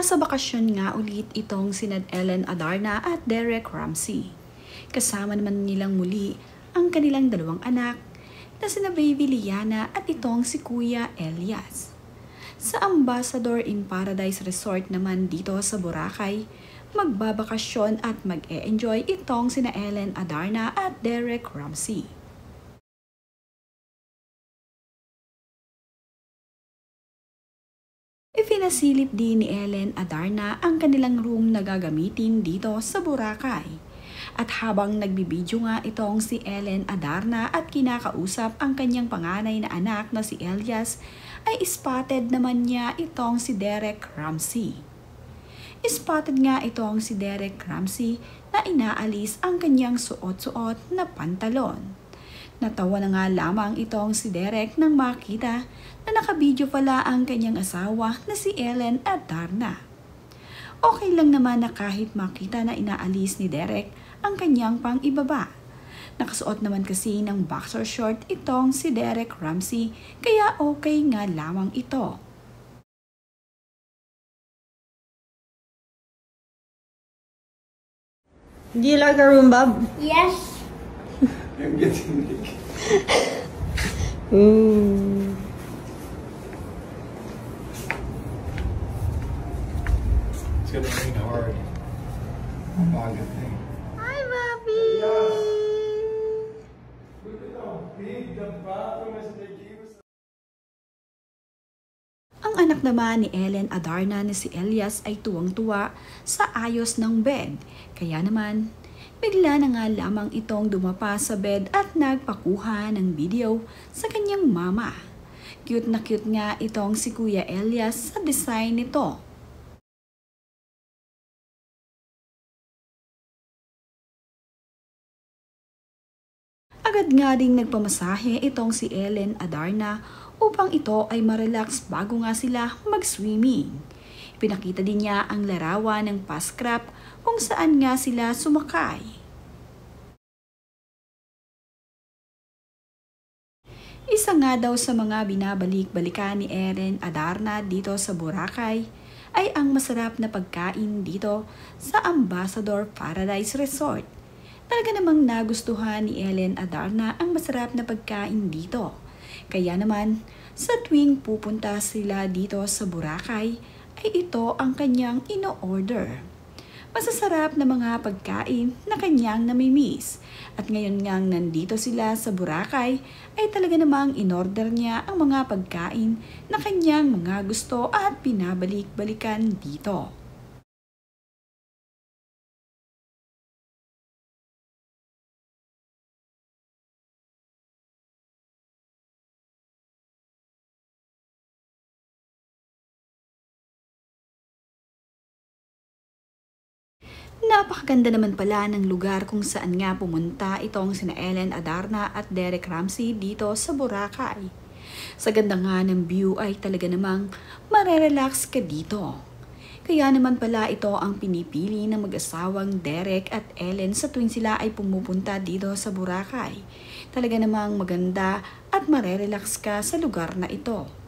Nasa bakasyon nga ulit itong sina Ellen Adarna at Derek Ramsey. Kasama naman nilang muli ang kanilang dalawang anak na sina Baby Liana at itong si Kuya Elias. Sa Ambassador in Paradise Resort naman dito sa Boracay, magbabakasyon at mag-e-enjoy itong sina Ellen Adarna at Derek Ramsey. Ipinasilip din ni Ellen Adarna ang kanilang room na gagamitin dito sa Boracay. At habang nagbibideo nga itong si Ellen Adarna at kinakausap ang kanyang panganay na anak na si Elias, ay spotted naman niya itong si Derek Ramsey. Spotted nga itong si Derek Ramsey na inaalis ang kanyang suot-suot na pantalon. Natawa na nga lamang itong si Derek nang makita na nakabidyo pala ang kanyang asawa na si Ellen Adarna. Okay lang naman na kahit makita na inaalis ni Derek ang kanyang pang-ibaba. Nakasuot naman kasi ng boxer short itong si Derek Ramsey kaya okay nga lamang ito. Do you like our room, Bob? Yes. I'm getting weak. It's gonna rain hard. Umaga na eh. Hi, Bobby! Look at how big the bathroom is they gave us. Ang anak naman ni Ellen Adarna na si Elias ay tuwang-tuwa sa ayos ng bed. Kaya naman, bigla na nga lamang itong dumapa sa bed at nagpakuha ng video sa kanyang mama. Cute na cute nga itong si Kuya Elias sa design nito. Agad nga ding nagpamasahe itong si Ellen Adarna upang ito ay marelax bago nga sila mag-swimming. Pinakita din niya ang larawan ng paskrap kung saan nga sila sumakay. Isa nga daw sa mga binabalik-balikan ni Ellen Adarna dito sa Boracay ay ang masarap na pagkain dito sa Ambassador Paradise Resort. Talaga namang nagustuhan ni Ellen Adarna ang masarap na pagkain dito. Kaya naman, sa tuwing pupunta sila dito sa Boracay, ay ito ang kanyang ino-order. Masasarap na mga pagkain na kanyang namimiss. At ngayon ngang nandito sila sa Boracay, ay talaga namang in-order niya ang mga pagkain na kanyang mga gusto at pinabalik-balikan dito. Napakaganda naman pala ng lugar kung saan nga pumunta itong sina Ellen Adarna at Derek Ramsey dito sa Boracay. Sa ganda nga ng view ay talaga namang marerelax ka dito. Kaya naman pala ito ang pinipili ng mag-asawang Derek at Ellen sa tuwing sila ay pumupunta dito sa Boracay. Talaga namang maganda at marerelax ka sa lugar na ito.